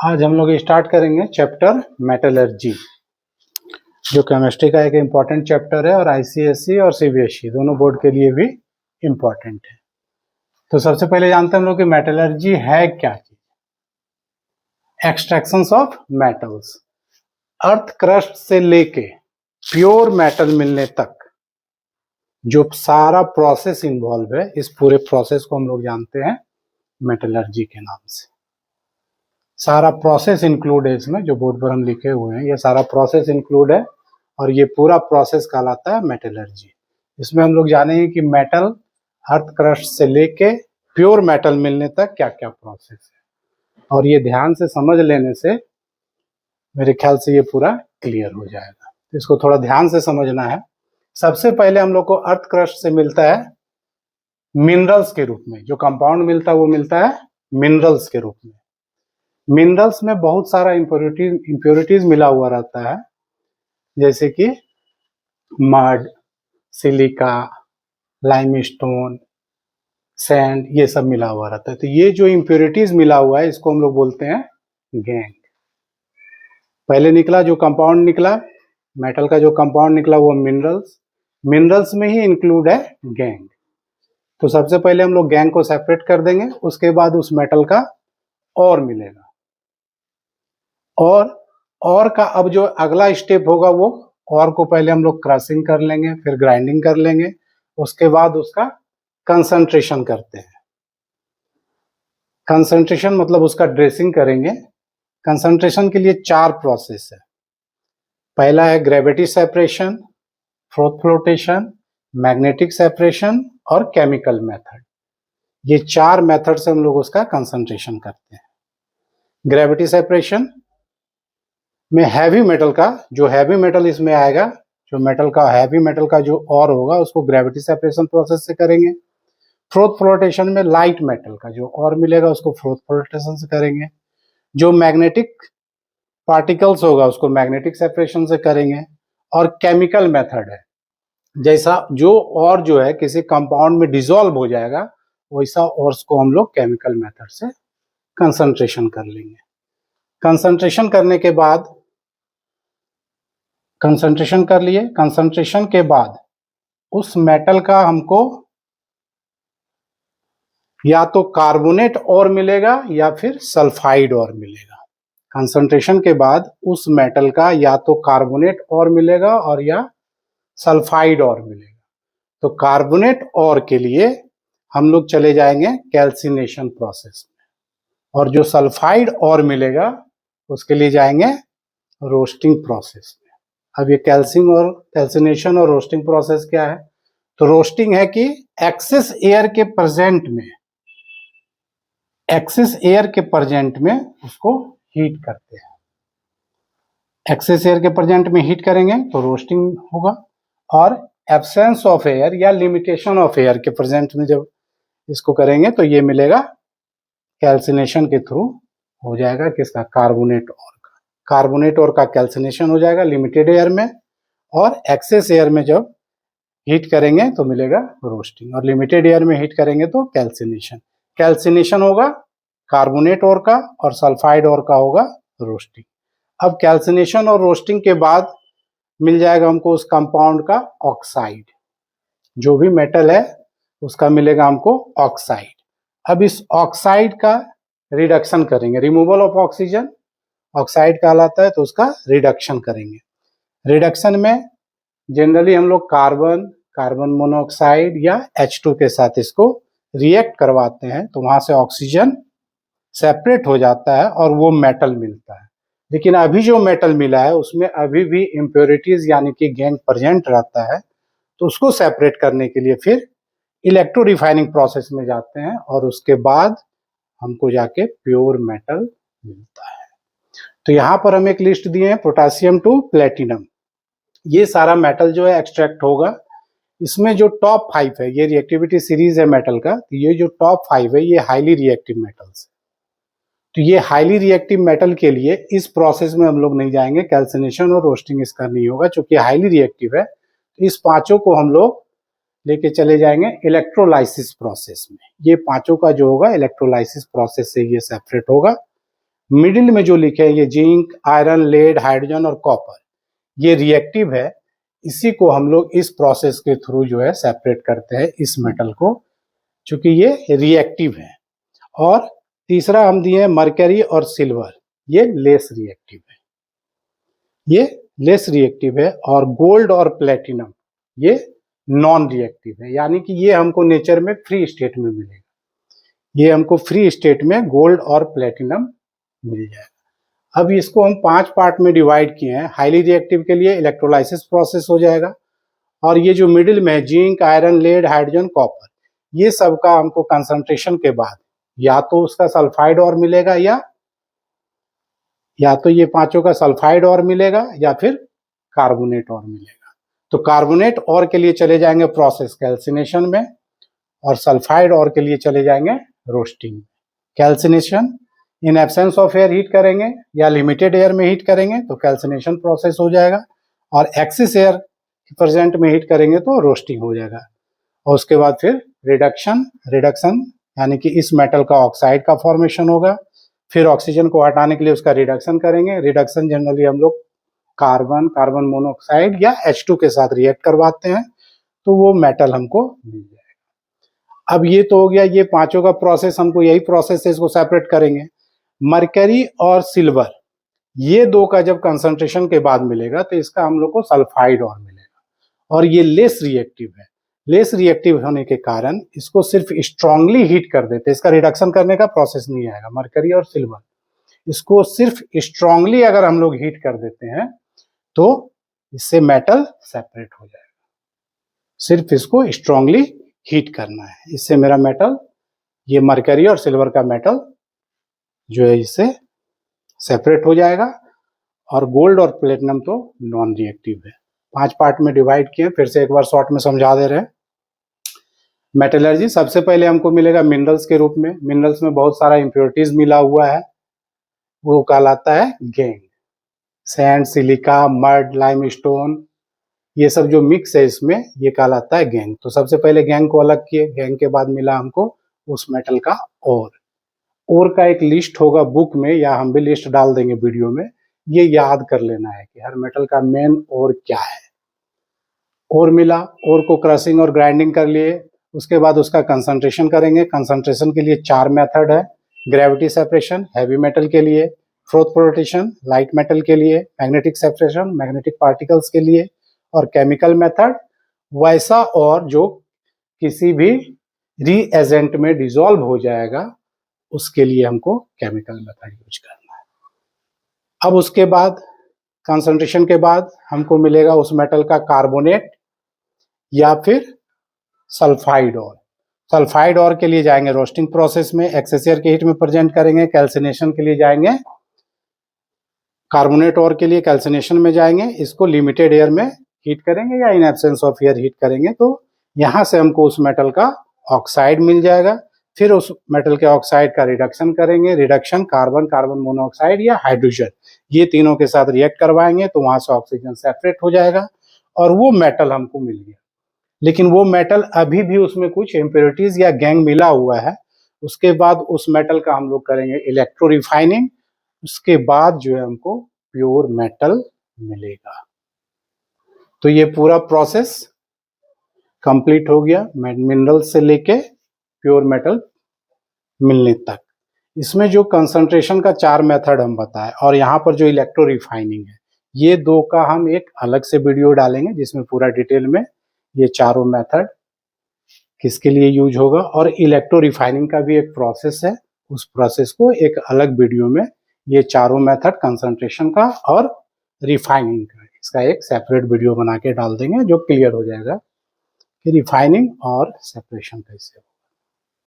आज हम लोग स्टार्ट करेंगे चैप्टर मेटलर्जी, जो केमिस्ट्री का एक इम्पॉर्टेंट चैप्टर है और आईसीएसई और सीबीएसई दोनों बोर्ड के लिए भी इम्पॉर्टेंट है। तो सबसे पहले जानते हैं हम लोग कि मेटलर्जी है क्या चीज। Extractions of metals, earth crust से लेके प्योर मेटल मिलने तक जो सारा प्रोसेस इन्वॉल्व है, इस पूरे प्रोसेस को हम लोग जानते हैं मेटलर्जी के नाम से। सारा प्रोसेस इंक्लूड है इसमें, जो बोर्ड पर हम लिखे हुए हैं ये सारा प्रोसेस इंक्लूड है और ये पूरा प्रोसेस कहलाता है मेटलर्जी। इसमें हम लोग जानेंगे कि मेटल अर्थ क्रस्ट से लेके प्योर मेटल मिलने तक क्या क्या प्रोसेस है, और ये ध्यान से समझ लेने से मेरे ख्याल से ये पूरा क्लियर हो जाएगा। तो इसको थोड़ा ध्यान से समझना है। सबसे पहले हम लोग को अर्थ क्रस्ट से मिलता है मिनरल्स के रूप में, जो कंपाउंड मिलता है वो मिलता है मिनरल्स के रूप में। मिनरल्स में बहुत सारा इम्प्योरिटीज मिला हुआ रहता है, जैसे कि मड, सिलिका, लाइमस्टोन, सैंड, ये सब मिला हुआ रहता है। तो ये जो इम्प्योरिटीज मिला हुआ है इसको हम लोग बोलते हैं गैंग। पहले निकला जो कंपाउंड निकला, मेटल का जो कंपाउंड निकला वो मिनरल्स में ही इंक्लूड है गैंग। तो सबसे पहले हम लोग गैंग को सेपरेट कर देंगे, उसके बाद उस मेटल का और मिलेगा। और का अब जो अगला स्टेप होगा वो और को पहले हम लोग क्रशिंग कर लेंगे, फिर ग्राइंडिंग कर लेंगे, उसके बाद उसका कंसंट्रेशन करते हैं। कंसंट्रेशन मतलब उसका ड्रेसिंग करेंगे। कंसंट्रेशन के लिए 4 प्रोसेस है। पहला है gravity separation, fourth flotation, magnetic separation और केमिकल मेथड। ये 4 मेथड से हम लोग उसका कंसंट्रेशन करते हैं। ग्रेविटी सेपरेशन में हैवी मेटल का, जो हैवी मेटल इसमें आएगा, जो मेटल का हैवी मेटल का जो और होगा उसको ग्रेविटी सेपरेशन प्रोसेस से करेंगे। फोर्थ फ्लोटेशन में लाइट मेटल का जो और मिलेगा उसको फोर्थ फ्लोटेशन से करेंगे। जो मैग्नेटिक पार्टिकल्स होगा उसको मैग्नेटिक सेपरेशन से करेंगे। और केमिकल मेथड है, जैसा जो और जो है किसी कंपाउंड में डिसॉल्व हो जाएगा वैसा और को हम लोग केमिकल मेथड से कंसंट्रेशन कर लेंगे। कंसंट्रेशन करने के बाद कंसंट्रेशन कर लिए। कंसंट्रेशन के बाद उस मेटल का हमको या तो कार्बोनेट और मिलेगा या फिर सल्फाइड और मिलेगा। कंसंट्रेशन के बाद उस मेटल का या तो कार्बोनेट और मिलेगा और या सल्फाइड और मिलेगा। तो कार्बोनेट और के लिए हम लोग चले जाएंगे कैल्सिनेशन प्रोसेस में, और जो सल्फाइड और मिलेगा उसके लिए जाएंगे रोस्टिंग प्रोसेस में। अब ये कैल्सिनेशन और रोस्टिंग प्रोसेस क्या है? तो रोस्टिंग है कि एक्सेस एयर के प्रेजेंट में उसको हीट करते हैं। एक्सेस एयर के प्रेजेंट में हीट करेंगे तो रोस्टिंग होगा, और एब्सेंस ऑफ एयर या लिमिटेशन ऑफ एयर के प्रेजेंट में जब इसको करेंगे तो ये मिलेगा कैल्सिनेशन के थ्रू हो जाएगा किसका? कार्बोनेट और का। कार्बोनेट और का कैल्सिनेशन हो जाएगा लिमिटेड एयर में, और एक्सेस एयर में जब हीट करेंगे तो मिलेगा रोस्टिंग, और लिमिटेड एयर में हीट करेंगे तो कैल्सिनेशन। कैल्सिनेशन होगा कार्बोनेट और का, और सल्फाइड और का होगा रोस्टिंग। अब कैल्सिनेशन और रोस्टिंग के बाद मिल जाएगा हमको उस कंपाउंड का ऑक्साइड। जो भी मेटल है उसका मिलेगा हमको ऑक्साइड। अब इस ऑक्साइड का रिडक्शन करेंगे, रिमूवल ऑफ ऑक्सीजन ऑक्साइड कहलाता है, तो उसका रिडक्शन करेंगे। रिडक्शन में जनरली हम लोग कार्बन मोनोऑक्साइड या H2 के साथ इसको रिएक्ट करवाते हैं, तो वहां से ऑक्सीजन सेपरेट हो जाता है और वो मेटल मिलता है। लेकिन अभी जो मेटल मिला है उसमें अभी भी इम्प्योरिटीज यानी कि गैंग प्रेजेंट रहता है, तो उसको सेपरेट करने के लिए फिर इलेक्ट्रो रिफाइनिंग प्रोसेस में जाते हैं, और उसके बाद हमको जाके प्योर मेटल मिलता है। तो यहाँ पर हम एक लिस्ट दिए हैं, पोटासियम टू प्लेटिनम। ये सारा मेटल जो है एक्सट्रैक्ट होगा। इसमें जो टॉप 5 है, ये रिएक्टिविटी सीरीज है मेटल का, तो ये जो टॉप 5 है ये हाईली रिएक्टिव मेटल्स है। तो ये हाईली रिएक्टिव मेटल के लिए इस प्रोसेस में हम लोग नहीं जाएंगे, कैल्सिनेशन और रोस्टिंग इसका नहीं होगा क्योंकि हाईली रिएक्टिव है। तो इस पांचों को हम लोग लेके चले जाएंगे इलेक्ट्रोलाइसिस प्रोसेस में। ये पांचों का जो होगा इलेक्ट्रोलाइसिस प्रोसेस से ये सेपरेट होगा। मिडिल में जो लिखे हैं ये जिंक, आयरन, लेड, हाइड्रोजन और कॉपर, ये रिएक्टिव है। इसी को हम लोग इस प्रोसेस के थ्रू जो है सेपरेट करते हैं इस मेटल को, क्योंकि ये रिएक्टिव है। और तीसरा हम दिए मरकरी और सिल्वर, ये लेस रिएक्टिव है, ये लेस रिएक्टिव है। और गोल्ड और प्लेटिनम ये नॉन रिएक्टिव है, यानी कि ये हमको नेचर में फ्री स्टेट में मिलेगा। ये हमको फ्री स्टेट में गोल्ड और प्लेटिनम मिल जाएगा। अब इसको हम 5 पार्ट में डिवाइड किए हैं। हाईली रिएक्टिव के लिए इलेक्ट्रोलाइसिस प्रोसेस हो जाएगा, और ये जो मिडिल में है zinc, iron, lead, hydrogen, copper, ये सब का हमको कंसंट्रेशन के बाद या तो उसका सल्फाइड और मिलेगा, या तो ये पांचों का सल्फाइड और मिलेगा, या फिर कार्बोनेट और मिलेगा। तो कार्बोनेट और के लिए चले जाएंगे प्रोसेस कैल्सिनेशन में, और सल्फाइड और के लिए चले जाएंगे roasting. Calcination in absence of air heat करेंगे, या लिमिटेड एयर में हीट करेंगे तो कैल्सिनेशन प्रोसेस हो जाएगा, और एक्सेस एयर प्रेजेंट में हीट करेंगे तो रोस्टिंग हो जाएगा। और उसके बाद फिर रिडक्शन यानी कि इस मेटल का ऑक्साइड का फॉर्मेशन होगा। फिर ऑक्सीजन को हटाने के लिए उसका रिडक्शन करेंगे। रिडक्शन जनरली हम लोग कार्बन मोनोऑक्साइड या H2 के साथ रिएक्ट करवाते हैं, तो वो मेटल हमको मिल जाएगा। अब ये तो हो गया ये पांचों का प्रोसेस, हमको यही प्रोसेस से इसको सेपरेट करेंगे। मरकरी और सिल्वर ये दो का जब कंसंट्रेशन के बाद मिलेगा तो इसका हम लोग को सल्फाइड और मिलेगा, और ये लेस रिएक्टिव है। लेस रिएक्टिव होने के कारण इसको सिर्फ स्ट्रांगली हीट कर देते हैं, इसका रिडक्शन करने का प्रोसेस नहीं आएगा। मरकरी और सिल्वर इसको सिर्फ स्ट्रांगली अगर हम लोग हीट कर देते हैं तो इससे मेटल सेपरेट हो जाएगा। सिर्फ इसको स्ट्रांगली हीट करना है, इससे मेरा मेटल, ये मरकरी और सिल्वर का मेटल जो है इससे सेपरेट हो जाएगा। और गोल्ड और प्लेटिनम तो नॉन रिएक्टिव है। 5 पार्ट में डिवाइड किए, फिर से एक बार शॉर्ट में समझा दे रहे हैं। मेटलर्जी सबसे पहले हमको मिलेगा मिनरल्स के रूप में। मिनरल्स में बहुत सारा इंप्योरिटीज मिला हुआ है, वो कहलाता है gang. Sand, silica, mud, limestone, ये सब जो मिक्स है इसमें, ये कहलाता है गैंग। तो सबसे पहले गैंग को अलग किए। गैंग के बाद मिला हमको उस मेटल का ओर का एक लिस्ट होगा बुक में, या हम भी लिस्ट डाल देंगे वीडियो में। ये याद कर लेना है कि हर मेटल का मेन ओर क्या है। ओर मिला, ओर को क्रशिंग और ग्राइंडिंग कर लिए। उसके बाद उसका कंसंट्रेशन करेंगे। कंसंट्रेशन के लिए 4 मेथड है। ग्रेविटी सेपरेशन हैवी मेटल के लिए, फ्लोटेशन लाइट मेटल के लिए, मैग्नेटिक सेपरेशन मैग्नेटिक पार्टिकल्स के लिए, और केमिकल मेथड वैसा और जो किसी भी रीएजेंट में डिसॉल्व हो जाएगा उसके लिए हमको केमिकल मेथड यूज करना है। अब उसके बाद कंसंट्रेशन के बाद हमको मिलेगा उस मेटल का कार्बोनेट या फिर सल्फाइड और। सल्फाइड और के लिए जाएंगे रोस्टिंग प्रोसेस में, एक्सेस एयर के हीट में प्रेजेंट करेंगे। कैल्सिनेशन के लिए जाएंगे, कार्बोनेट और के लिए कैल्सिनेशन में जाएंगे। इसको लिमिटेड एयर में हीट करेंगे या in absence of air heat करेंगे, तो यहां से हमको उस मेटल का ऑक्साइड मिल जाएगा। फिर उस मेटल के ऑक्साइड का रिडक्शन करेंगे। रिडक्शन कार्बन मोनोऑक्साइड या हाइड्रोजन, ये तीनों के साथ रिएक्ट करवाएंगे, तो वहां से ऑक्सीजन सेपरेट हो जाएगा और वो मेटल हमको मिल गया। लेकिन वो मेटल अभी भी उसमें कुछ इम्प्योरिटीज या गैंग मिला हुआ है। उसके बाद उस मेटल का हम लोग करेंगे इलेक्ट्रो रिफाइनिंग। उसके बाद जो है हमको प्योर मेटल मिलेगा। तो ये पूरा प्रोसेस कंप्लीट हो गया मिनरल से लेके प्योर मेटल मिलने तक। इसमें जो कंसंट्रेशन का 4 मेथड हम बताए, और यहाँ पर जो इलेक्ट्रो रिफाइनिंग है, ये दो का हम एक अलग से वीडियो डालेंगे जिसमें पूरा डिटेल में ये चारों मेथड किसके लिए यूज होगा। और इलेक्ट्रो रिफाइनिंग का भी एक प्रोसेस है, उस प्रोसेस को एक अलग वीडियो में ये चारों मेथड कंसंट्रेशन का और रिफाइनिंग का, इसका एक सेपरेट वीडियो बना के डाल देंगे जो क्लियर हो जाएगा कि रिफाइनिंग और सेपरेशन कैसे हो।